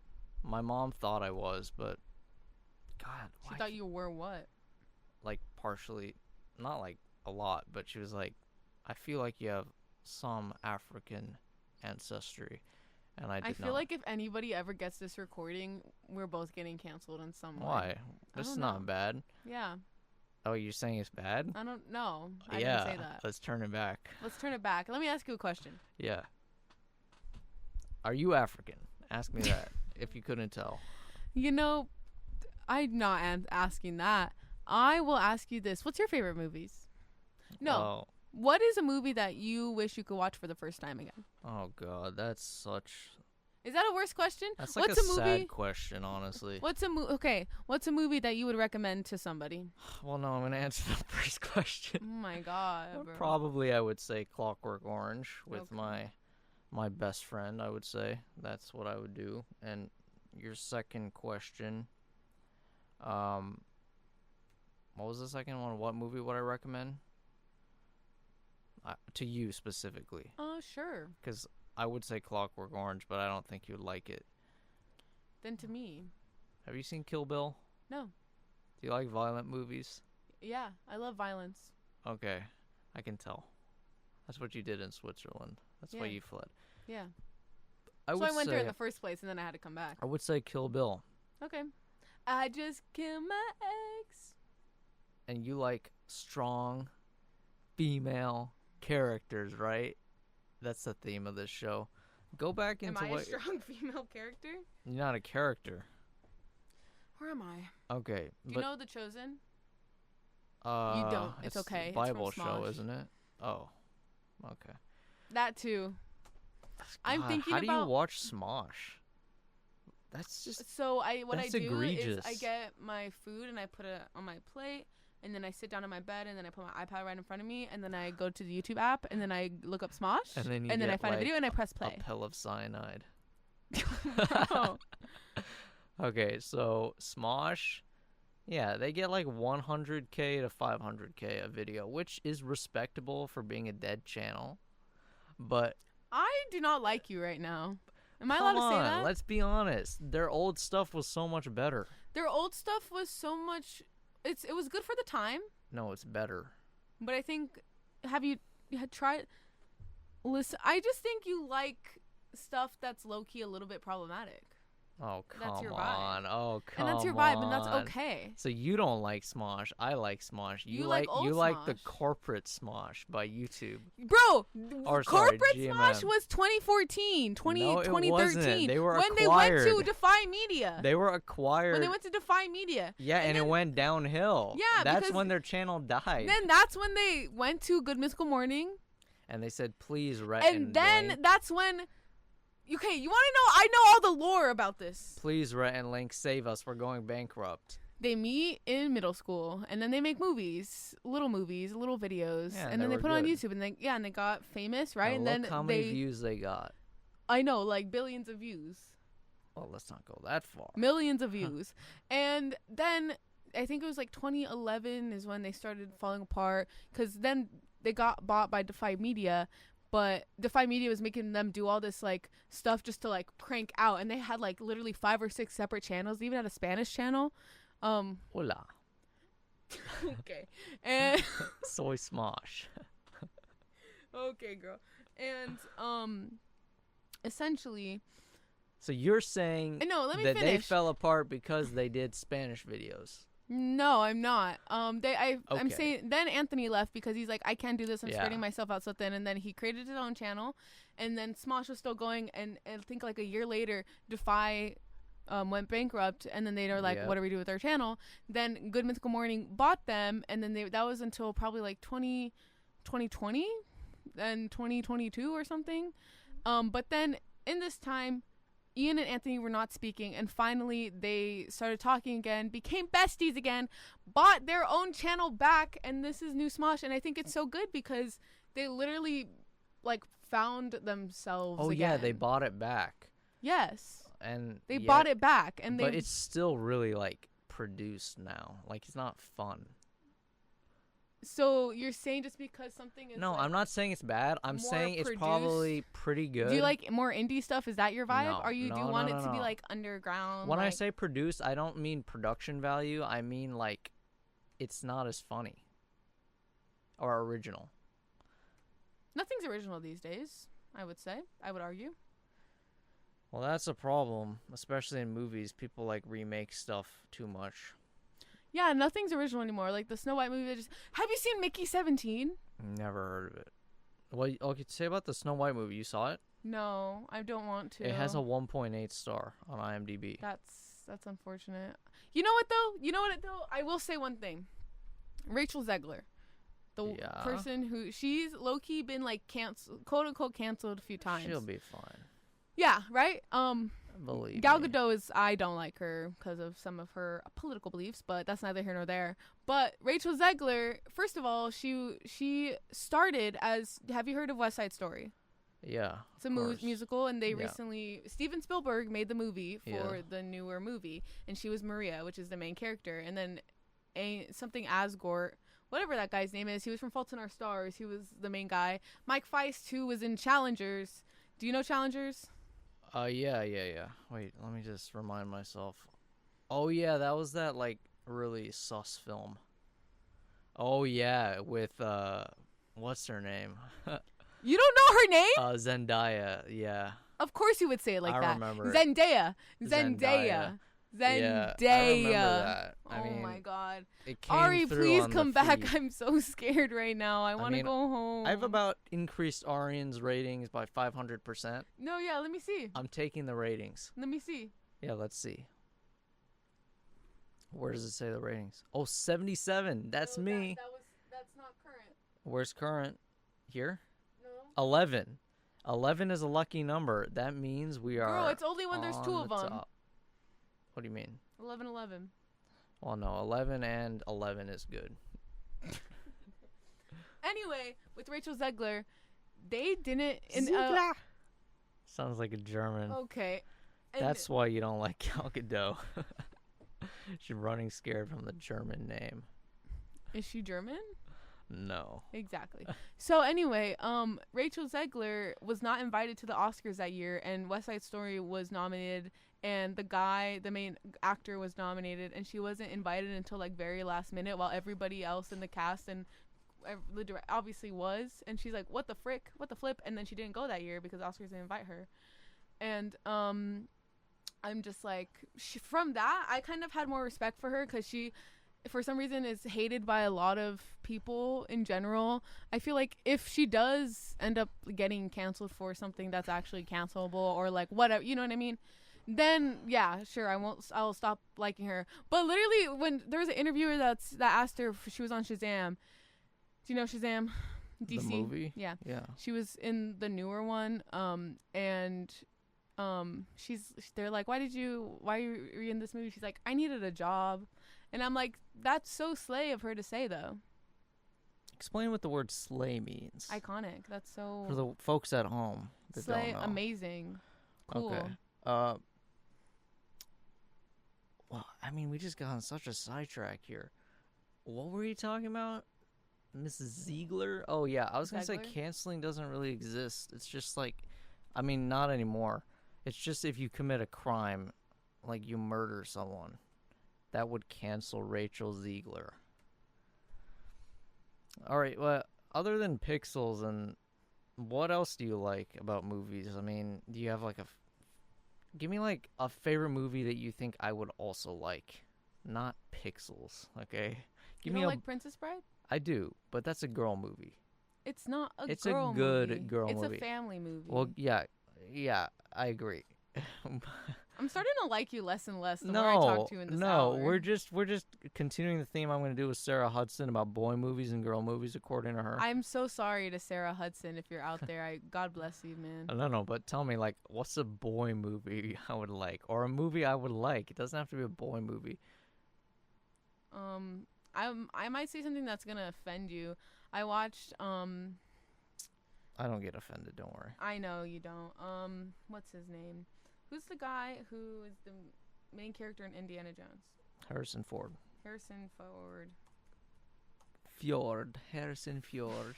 My mom thought I was, but God, She why thought you were what? like partially, not like a lot, but she was like, I feel like you have some African ancestry, and I did I feel not. like if anybody ever gets this recording, we're both getting canceled in some way. Why? This is don't not know. bad. Yeah. Oh, you're saying it's bad? I don't know. I Yeah. didn't say that. Let's turn it back. Let's turn it back. Let me ask you a question. Yeah. Are you African? Ask me that if you couldn't tell. You know, I'm not asking that. I will ask you this. What's your favorite movies? No. What is a movie that you wish you could watch for the first time again? Oh God, that's such. Is that a worse question? That's like What's a a movie? sad question, honestly. What's a movie that you would recommend to somebody? Well, no, I'm gonna answer the first question. Oh my god. Bro. Probably, I would say Clockwork Orange with Okay. my best friend. I would say that's what I would do. And your second question, what was the second one? What movie would I recommend? To you specifically, Sure. because I would say Clockwork Orange, but I don't think you'd like it. Then to me. Have you seen Kill Bill? No. Do you like violent movies? Yeah, I love violence. Okay, I can tell. That's what you did in Switzerland. That's why Yeah. you fled. Yeah. I So would I went say, there in the first place and then I had to come back. I would say Kill Bill. Okay. I just killed my ex. And you like strong female characters, right? That's the theme of this show. Go back Am into I a what strong female character? you're not a character. Where am I? Okay, Do but you know The Chosen? you don't. It's okay. A It's from Bible show, Smosh. isn't it? Oh, okay. That too. I'm God, thinking how do about- you watch Smosh? That's just So what I That's do is I egregious. get my food and I put it on my plate, and then I sit down on my bed, and then I put my iPad right in front of me, and then I go to the YouTube app, and then I look up Smosh, And then you I get, find a video and I press a play. pill of cyanide. Bro. Okay, so Smosh, yeah, they get like 100K to 500K a video, which is respectable for being a dead channel. But I do not like you right now. Am I come allowed to say on, that? let's be honest. Their old stuff was so much better. Their old stuff was so much. It was good for the time, No, it's better. but I think you had tried? Listen, I just think you like stuff that's low key a little bit problematic. Oh, That's come your vibe. on. Oh, come And on. that's your vibe, and that's okay. So you don't like Smosh. I like Smosh. You like old you like the Smosh. corporate Smosh by YouTube. Bro, Or, sorry, corporate GMM. Smosh was 2014, No, it 2013. wasn't. They were when they went to acquired. Defy Media. They were acquired. When they went to Defy Media. yeah, and it then- went downhill. Yeah, that's because when their channel died. Then that's when they went to Good Mystical Morning. And they said, please, Rhett And then Link, that's when. Okay, you want to know? I know all the lore about this. please, Rhett and Link, save us. We're going bankrupt. They meet in middle school, and then they make movies, little videos, Yeah, and they then they were put it on good. YouTube, and they got famous, right? And look then how many views they got. I know, like billions of views, Well, let's not go that far. millions of views, and then I think it was like 2011 is when they started falling apart, because then they got bought by Defy Media. But Defy Media was making them do all this like stuff just to like crank out, and they had like literally 5 or 6 separate channels. They even had a Spanish channel. Hola. Okay, and Soy Smosh. okay, girl, and essentially, So you're saying no, let me that they finish. fell apart because they did Spanish videos. No, I'm not. I'm Okay. saying then Anthony left because he's like, I can't do this. I'm Yeah. spreading myself out so thin. And then he created his own channel, and then Smosh was still going. And I think like a year later, Defy went bankrupt, and then they were like, Yep. what do we do with our channel? Then Good Mythical Morning bought them, and then that was until probably like 2020 and 2022 or something. But then in this time, Ian and Anthony were not speaking, and finally they started talking again, became besties again, bought their own channel back, and this is New Smosh. And I think it's so good because they literally like found themselves Oh again. yeah, they bought it back, Yes, and they yet- bought it back, and but they it's still really like produced now. Like it's not fun. so you're saying just because something is No, like, I'm not saying it's bad. I'm more saying it's produced? probably pretty good. do you like more indie stuff? Is that your vibe? No, Or do you no, want no, it to be no. like underground? when I like- say produce, I don't mean production value. I mean like it's not as funny or original. nothing's original these days, I would say. I would argue. Well, that's a problem, especially in movies. People like remake stuff too much. Yeah, nothing's original anymore. Like the Snow White movie. Have you seen Mickey 17? Never heard of it. Well, okay, say about the Snow White movie. You saw it? No, I don't want to. It has a 1.8 star on IMDb. That's unfortunate. You know what though? I will say one thing. Rachel Zegler, the Yeah. person who she's low key been like quote unquote canceled a few times. She'll be fine. Yeah, right. Believe Gal me. Gadot I don't like her because of some of her political beliefs, but that's neither here nor there. But Rachel Zegler, first of all, she started as. Have you heard of West Side Story? Yeah. It's a of course. musical, and they Yeah. recently Steven Spielberg made the movie for Yeah. the newer movie, and she was Maria, which is the main character, and then something Asgore, whatever that guy's name is. He was from Fault in Our Stars. He was the main guy. Mike Feist, who was in Challengers. Do you know Challengers? Yeah. Wait, let me just remind myself. Oh yeah, that was that like really sus film. Oh yeah, with what's her name? You don't know her name? Zendaya. Yeah. Of course you would say it like I that. remember it. Zendaya. Zendaya. Zendaya. Yeah, I remember that. I Oh mean, my god. it came Ari, through please on the come back. feed. I'm so scared right now. I want to mean, go home. I've about increased Arian's ratings by 500%. No, yeah, let me see. I'm taking the ratings. Let me see. Yeah, let's see. Where does it say the ratings? Oh, 77. That's No, me. That's not current. Where's current? Here? No. 11. 11 is a lucky number. That means we are Girl, it's only when there's two on of the them. top. What do you mean? 11-11. Well, no, 11 and 11 is good. Anyway, with Rachel Zegler, they didn't. Sounds like a German. Okay. And That's why you don't like Gal Gadot. She's running scared from the German name. is she German? No. Exactly. So anyway, Rachel Zegler was not invited to the Oscars that year, and West Side Story was nominated, and the main actor, was nominated, and she wasn't invited until like very last minute, while everybody else in the cast and the director obviously was. And she's like, "What the frick? What the flip?" And then she didn't go that year because Oscars didn't invite her. And I'm just like, from that, I kind of had more respect for her because she, for some reason, is hated by a lot of people in general. I feel like if she does end up getting canceled for something that's actually cancelable, or like whatever, you know what I mean, then yeah, sure, I'll stop liking her. But literally, when there was an interviewer that asked her if she was on Shazam. Do you know Shazam? DC. The movie? Yeah. Yeah. She was in the newer one, and they're like, why are you in this movie? She's like, I needed a job. And I'm like, that's so slay of her to say, though. Explain what the word slay means. Iconic. That's so For the folks at home that slay, don't know. amazing, cool. Okay. Well, I mean, we just got on such a sidetrack here. What were you talking about? Mrs. Ziegler? Oh, yeah. I was going to say Zegler? canceling doesn't really exist. It's just like, I mean, not anymore. It's just if you commit a crime, like you murder someone, that would cancel Rachel Ziegler. All right. Well, other than Pixels, and what else do you like about movies? I mean, do you have like give me like a favorite movie that you think I would also like? Not Pixels, okay? You don't like Princess Bride? I do, but that's a girl movie. It's not a It's girl a good movie. girl it's movie. It's a family movie. Well, yeah, I agree. I'm starting to like you less and less the more I talk to you in this hour. we're just continuing the theme I'm going to do with Sarah Hudson about boy movies and girl movies, according to her. I'm so sorry to Sarah Hudson if you're out there. God bless you, man. I don't know, but tell me, like, what's a boy movie I would like, or a movie I would like? It doesn't have to be a boy movie. I might say something that's gonna offend you. I watched I don't get offended, don't worry. I know you don't. What's his name? Who's the guy who is the main character in Indiana Jones? Harrison Ford. Harrison Ford. Harrison Fjord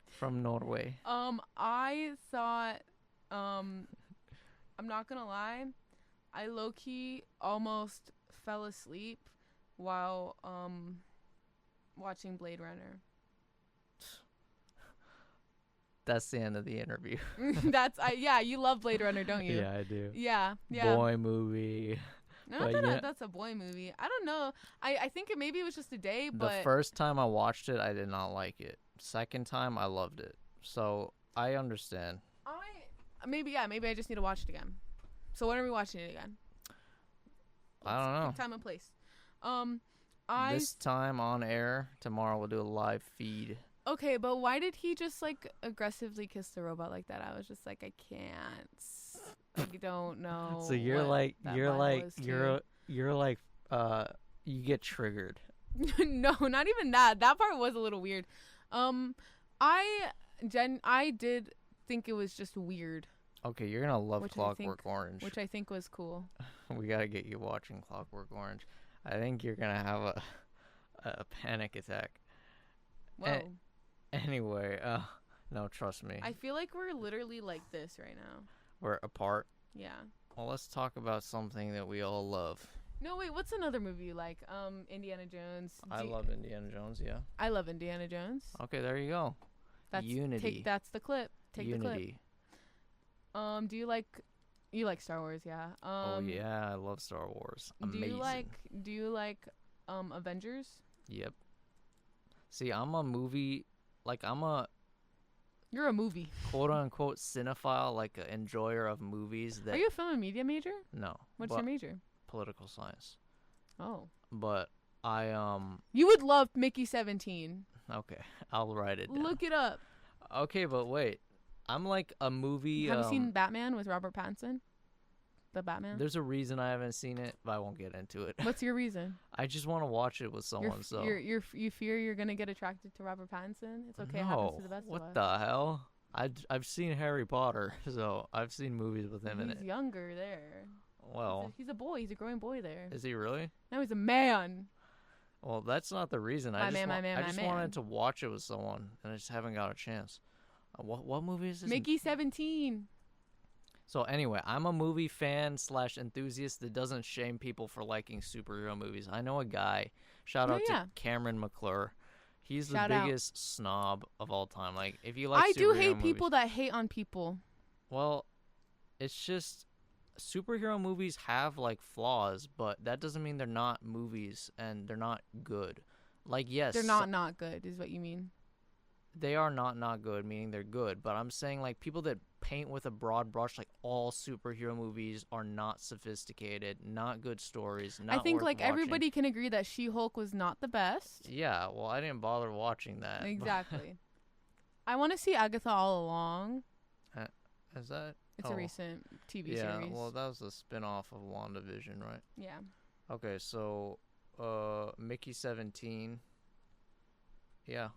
from Norway. I thought, I'm not gonna lie, I low-key almost fell asleep while watching Blade Runner. That's the end of the interview. Yeah, you love Blade Runner, don't you? Yeah, I do. Yeah. Boy movie. Not But that that's a boy movie. I don't know. I think maybe it was just a day, but The first time I watched it, I did not like it. Second time, I loved it. So I understand. maybe I just need to watch it again. So when are we watching it again? I don't know. Pick time and place. This time on air. Tomorrow we'll do a live feed. Okay, but why did he just like aggressively kiss the robot like that? I was just like, I can't. I don't know. So you get triggered. No, not even that. That part was a little weird. I did think it was just weird. Okay, you're gonna love Which Clockwork Orange. Which I think was cool. We gotta get you watching Clockwork Orange. I think you're gonna have a panic attack. Whoa. Anyway, no, trust me. I feel like we're literally like this right now. We're apart. Yeah. Well, let's talk about something that we all love. No, wait, what's another movie you like? Indiana Jones. I love Indiana Jones, yeah. I love Indiana Jones. Okay, there you go. Unity. That's the clip. Take the clip. Unity. Do you like Star Wars, yeah? Oh yeah, I love Star Wars. Amazing. Do you like Avengers? Yep. See, I'm a You're a movie. quote unquote cinephile, like an enjoyer of movies that Are you a film and media major? No. What's but your major? Political science. Oh. But I You would love Mickey 17. okay, I'll write it down. Look it up. Okay, but wait. I'm like a movie Have you seen Batman with Robert Pattinson? The Batman. There's a reason I haven't seen it, but I won't get into it. What's your reason? I just want to watch it with someone. You fear you're gonna get attracted to Robert Pattinson? It's okay. It No, happens to the best what of us. the hell? I've seen Harry Potter, so I've seen movies with him in He's it. younger there. Well, He's a boy. He's a growing boy there. is he really? Now he's a man. Well, that's not the reason. My man, my man, I my just man. wanted to watch it with someone, and I just haven't got a chance. What movie is this? Mickey 17. So anyway, I'm a movie fan / enthusiast that doesn't shame people for liking superhero movies. I know a guy. Shout Oh, out yeah. to Cameron McClure. He's the Shout out. biggest snob of all time. Like, if you like I do superhero hate movies, people that hate on people. well, it's just superhero movies have like flaws, but that doesn't mean they're not movies and they're not good. Like, yes, They're not good, is what you mean. they are not good, meaning they're good. But I'm saying, like, people that paint with a broad brush, like, all superhero movies are not sophisticated, not good stories, not I think worth like watching. everybody can agree that She-Hulk was not the best. Yeah, well, I didn't bother watching that. Exactly. I want to see Agatha All Along. Is that? It's Oh. a recent TV Yeah, series. well, that was a spin-off of WandaVision, right? Yeah. Okay, so Mickey 17. Yeah.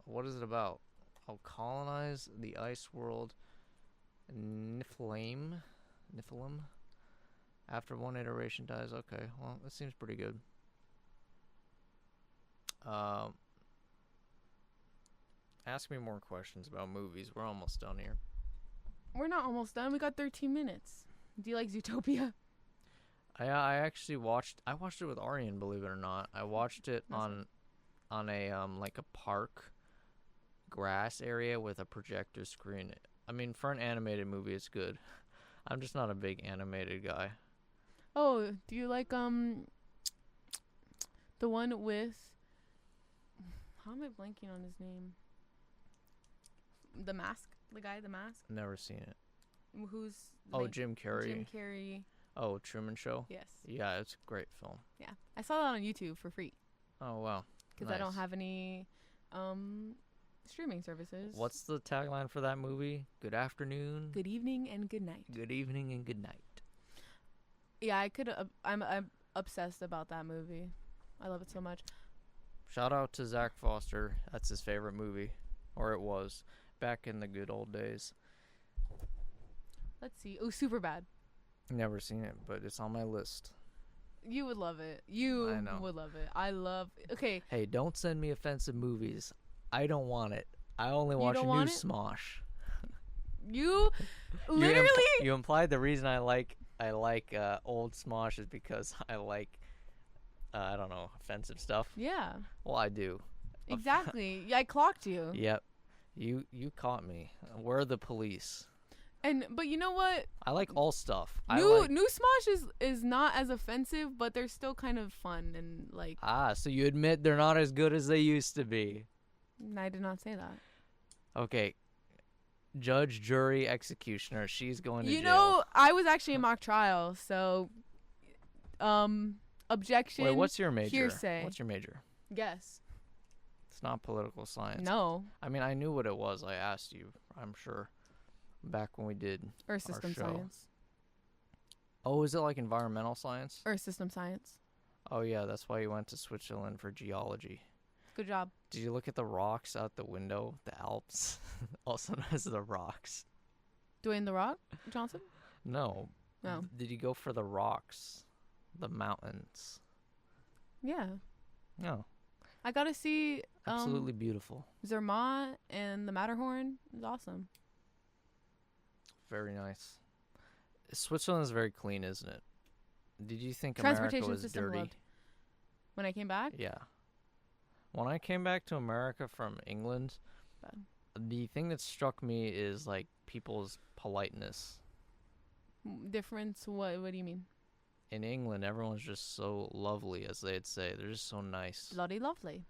What is it about? I'll colonize the ice world Niflheim. After one iteration dies. Okay, well, that seems pretty good. Ask me more questions about movies. We're almost done here. We're not almost done. We got 13 minutes. Do you like Zootopia? I actually watched it with Arian, believe it or not. I watched it on a like a park grass area with a projector screen. I mean, for an animated movie, it's good. I'm just not a big animated guy. Oh, do you like the one with, how am I blanking on his name? The Mask, the guy, The Mask. Never seen it. Who's the Oh, main- Jim Carrey. Jim Carrey. Oh, Truman Show. Yes. Yeah, it's a great film. Yeah. I saw that on YouTube for free Oh wow. because I don't Nice. have any streaming services. What's the tagline for that movie? Good afternoon. Good evening and good night. Good evening and good night. Yeah, I could. I'm obsessed about that movie. I love it so much. Shout out to Zach Foster. That's his favorite movie, or it was, back in the good old days. Let's see. Oh, Superbad. Never seen it, but it's on my list. You would love it. You I know. would love it. I love. Okay. Hey, don't send me offensive movies. I don't want it. I only watch don't new want it? Smosh. You literally. You implied the reason I like old Smosh is because I like I don't know, offensive stuff. Yeah. Well, I do. Exactly. Yeah, I clocked you. Yep. You caught me. We're the police. But you know what? I like all stuff. New Smosh is not as offensive, but they're still kind of fun and like. So you admit they're not as good as they used to be. I did not say that. Okay. Judge, jury, executioner. She's going to You jail. know, I was actually in mock trial, so objection. Wait, what's your major? Hearsay. What's your major? Guess. It's not political science. No. I mean, I knew what it was. I asked you, I'm sure, back when we did. Or system show. science. Oh, is it like environmental science? Or system science. Oh, yeah, that's why you went to Switzerland for geology. Good job. Did you look at the rocks out the window? The Alps? Also known as the rocks. Dwayne The Rock Johnson? No. No. Did you go for the rocks? The mountains? Yeah. No. I got to see Absolutely beautiful. Zermatt and the Matterhorn. It was awesome. Very nice. Switzerland is very clean, isn't it? Did you think America Transportation was system dirty? loved. When I came back? Yeah. When I came back to America from England, Bad. the thing that struck me is like people's politeness. Difference? What do you mean? In England, everyone's just so lovely, as they'd say. They're just so nice. Bloody lovely.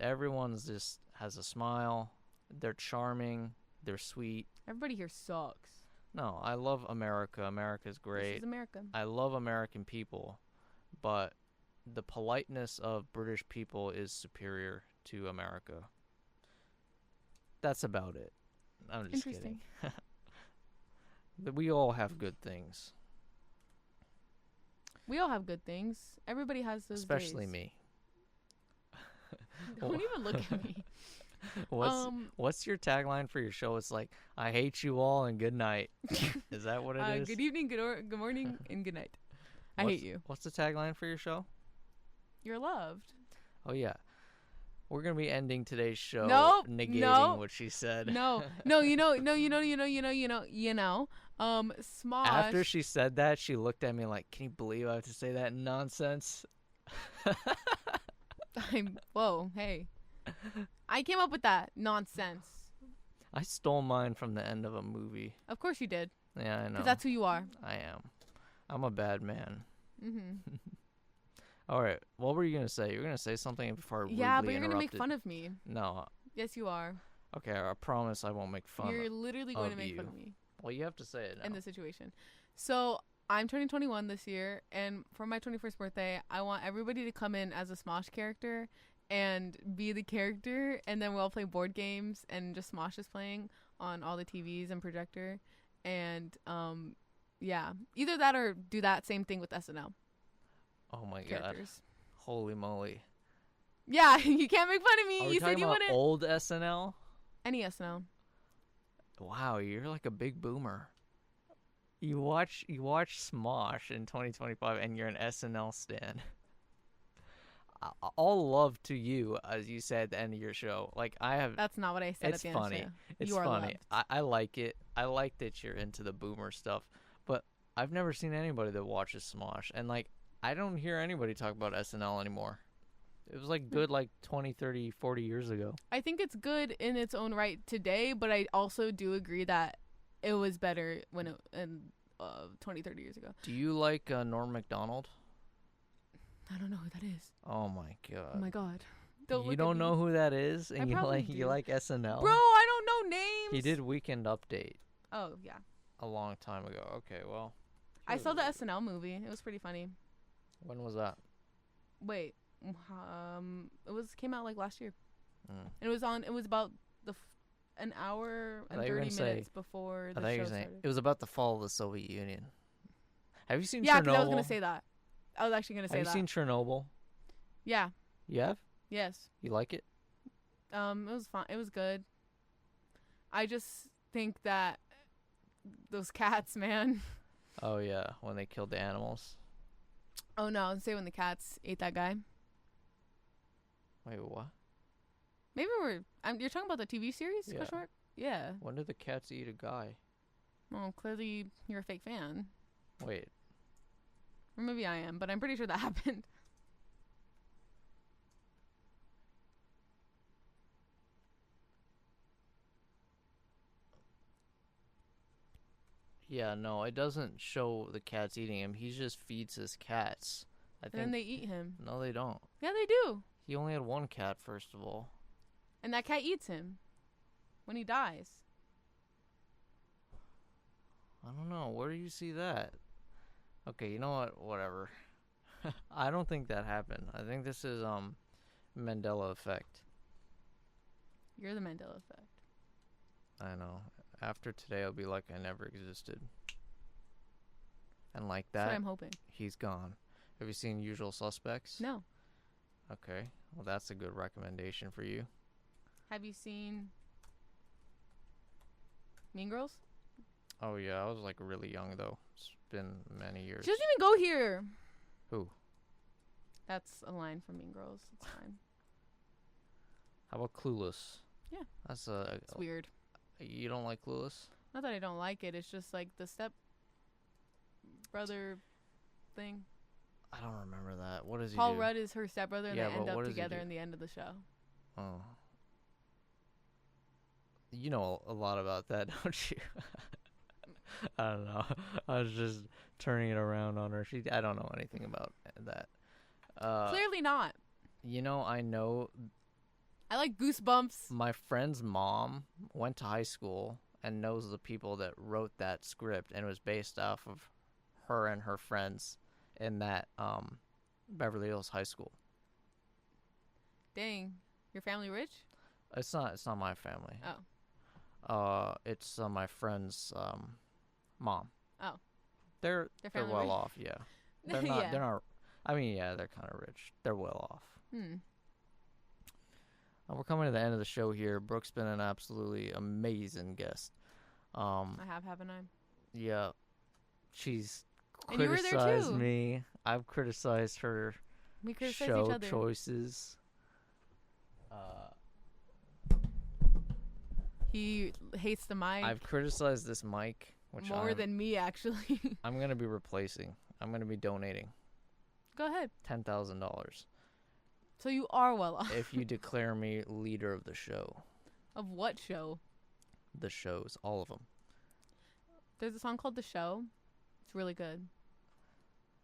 Everyone's just has a smile. They're charming. They're sweet. Everybody here sucks. No, I love America. America's This great. is America. I love American people, but the politeness of British people is superior to America. That's about it. I'm just kidding. Interesting. We all have good things. We all have good things. Everybody has those Especially days. me. Don't even look at me. What's your tagline for your show? It's like, I hate you all and good night. Is that what it is? Good evening, good morning, and good night. I hate you. What's the tagline for your show? You're loved. Oh yeah. We're gonna be ending today's show Nope, negating no. what she said. No, Smosh. After she said that, she looked at me like, "Can you believe I have to say that nonsense?" Whoa, hey. I came up with that nonsense. I stole mine from the end of a movie. Of course you did. Yeah, I know. Because that's who you are. I am. I'm a bad man. Mm-hmm. All right. What were you gonna say? You were gonna say something before I Yeah, rudely but you're going to make interrupted. fun of me. No. Yes, you are. Okay, I promise I won't make fun. You're literally going to of make you. fun of me Well, you have to say it now. in this situation. So I'm turning 21 this year, and for my 21st birthday, I want everybody to come in as a Smosh character and be the character, and then we'll all play board games, and just Smosh is playing on all the TVs and projector, and yeah, either that or do that same thing with SNL Oh my god. characters. Holy moly. Yeah, you can't make fun of Are me. we You talking said you about wouldn't. old SNL? Any SNL. Wow, you're like a big boomer. You watch Smosh in 2025 and you're an SNL stan. All love to you, as you said at the end of your show. Like I have, That's not what I said it's at the funny. end of the show. It's You are funny. loved. I like it. I like that you're into the boomer stuff. But I've never seen anybody that watches Smosh, and like I don't hear anybody talk about SNL anymore. It was like good like 20, 30, 40 years ago. I think it's good in its own right today, but I also do agree that it was better when it in 20, 30 years ago. Do you like Norm Macdonald? I don't know who that is. Oh my god. Oh my god. You don't know who that is, and you probably you do. like SNL? Bro, I don't know names. He did Weekend Update Oh, yeah. a long time ago. Okay, well. I saw the SNL movie. It was pretty funny. When was that? Wait. Came out like last year. Mm. And it was about an hour I and thought you were 30 gonna minutes say- before I the thought you show were saying started. it was about the fall of the Soviet Union. Have you seen Yeah, Chernobyl? because I was going to say that. I was actually going to say Have that. you seen Chernobyl? Yeah. You have? Yes. You like it? It was fun. It was good. I just think that those cats, man. Oh yeah, when they killed the animals. Oh no! Say when the cats ate that guy. Wait, what? Maybe you're talking about the TV series? Yeah. Question mark? Yeah. When did the cats eat a guy? Well, clearly you're a fake fan, Wait, or maybe I am, but I'm pretty sure that happened. yeah, no, it doesn't show the cats eating him. He just feeds his cats. I And think. then they eat him. No, they don't. Yeah, they do. He only had one cat, first of all. And that cat eats him when he dies. I don't know. Where do you see that? Okay, you know what? Whatever. I don't think that happened. I think this is Mandela effect. You're the Mandela effect. I know. After today, I'll be like I never existed. And like That's what that, I'm hoping. he's gone. Have you seen Usual Suspects? No. Okay. Well, that's a good recommendation for you. Have you seen Mean Girls? Oh yeah, I was like really young though. It's been many years. She doesn't even go here. Who? That's a line from Mean Girls. It's fine. How about Clueless? Yeah. That's It's weird. You don't like Clueless? Not that I don't like it. It's just like the step brother thing. I don't remember that. What does he Paul do? Rudd is her stepbrother, and Yeah, they but end what up does he together do? in the end of the show. Oh. You know a lot about that, don't you? I don't know. I was just turning it around on her. I don't know anything about that. Clearly not. You know, I know I like Goosebumps. my friend's mom went to high school and knows the people that wrote that script, and it was based off of her and her friends in that Beverly Hills High School. Dang, your family rich? It's not my family. Oh, It's my friend's mom. Oh. They're family well rich? off, yeah. They're not. Yeah. They're not. I mean, yeah, they're kind of rich. They're well off. We're coming to the end of the show here. Brooke's been an absolutely amazing guest. I have, haven't I? Yeah, she's And you were there criticized too. me. I've criticized her We criticize show each other. choices. He hates the mic I've criticized this mic, which more than me, actually. I'm gonna be replacing. I'm gonna be donating Go ahead. $10,000 So you are well off. if you declare me leader of the show. Of what show? The shows, all of them. There's a song called The Show. It's really good.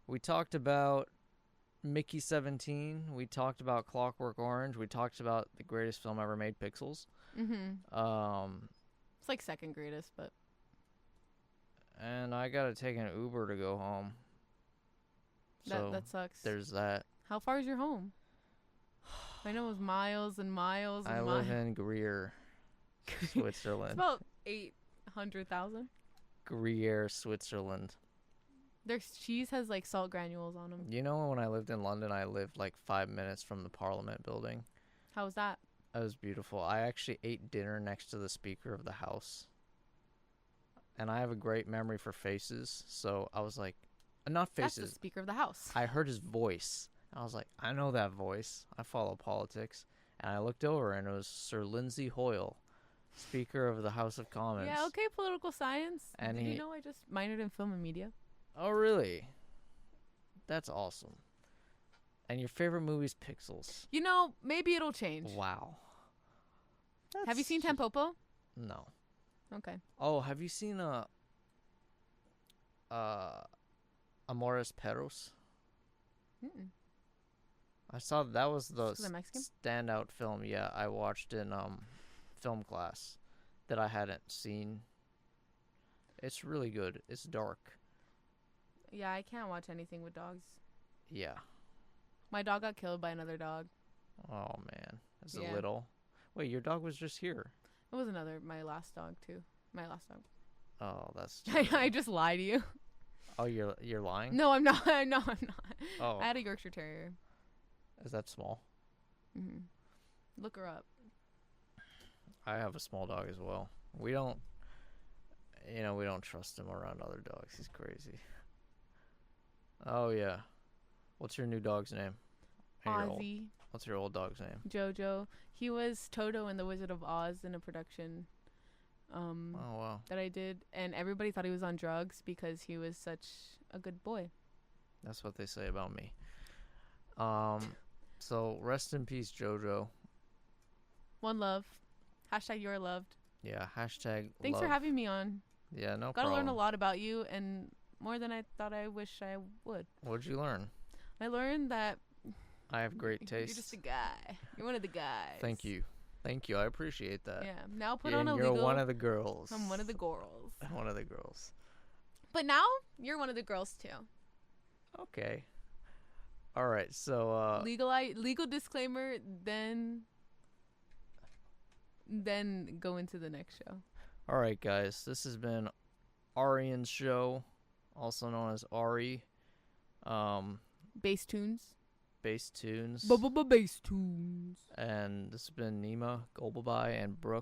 We talked about Mickey 17. We talked about Clockwork Orange. We talked about the greatest film ever made, Pixels. It's like second greatest, but And I gotta take an Uber to go home. So that sucks. there's that. How far is your home? I know it was miles and miles and I miles. live in Gruyere, It's Switzerland. about 800,000. Gruyere, Switzerland. Their cheese has like salt granules on them. You know, when I lived in London, I lived like 5 minutes from the Parliament building. How was that? That was beautiful. I actually ate dinner next to the Speaker of the House. And I have a great memory for faces, so I was like, not That's the faces. Speaker of the House. I heard his voice. I was like, I know that voice. I follow politics. And I looked over, and it was Sir Lindsay Hoyle, Speaker of the House of Commons. Yeah, okay, political science. And Did he- you know I just minored in film and media? Oh, really? That's awesome. And your favorite movie's Pixels. You know, maybe it'll change. Wow. Have you seen That's- Tampopo? No. Okay. Oh, have you seen Amores Perros? Mm-mm. I saw that was the 'Cause they're Mexican? standout film. Yeah, I watched in film class that I hadn't seen. It's really good. It's dark. Yeah, I can't watch anything with dogs. Yeah. My dog got killed by another dog. Oh man, is it Yeah. little? Wait, your dog was just here. It was my last dog too. My last dog. Oh, that's. I just lie to you. Oh, you're lying. No, I'm not. No, I'm not. Oh, I had a Yorkshire Terrier. is that small? Look her up. I have a small dog as well. We don't trust him around other dogs. He's crazy. Oh yeah. What's your new dog's name? And your old- Ozzy, What's your old dog's name? Jojo. He was Toto in The Wizard of Oz in a production Oh wow. that I did, and everybody thought he was on drugs because he was such a good boy. That's what they say about me. So rest in peace, Jojo. One love. Hashtag you're loved. Yeah. Hashtag. Thanks for love. having me on. Yeah, no Got to problem. learn a lot about you, and more than I thought I wish I would. What'd you learn? I learned that I have great you're taste. just a guy. You're one of the guys. Thank you. Thank you. I appreciate that. Yeah. Now put Yeah, on a and you're legal. one of the girls. I'm one of the girls. One of the girls. But now you're one of the girls too. Okay. All right. So Legal disclaimer. Then go into the next show. all right, guys. This has been Arian's show, also known as Ari. Bass tunes. Bass tunes. Bass tunes. And this has been Nima, Golbabai, and Brooke.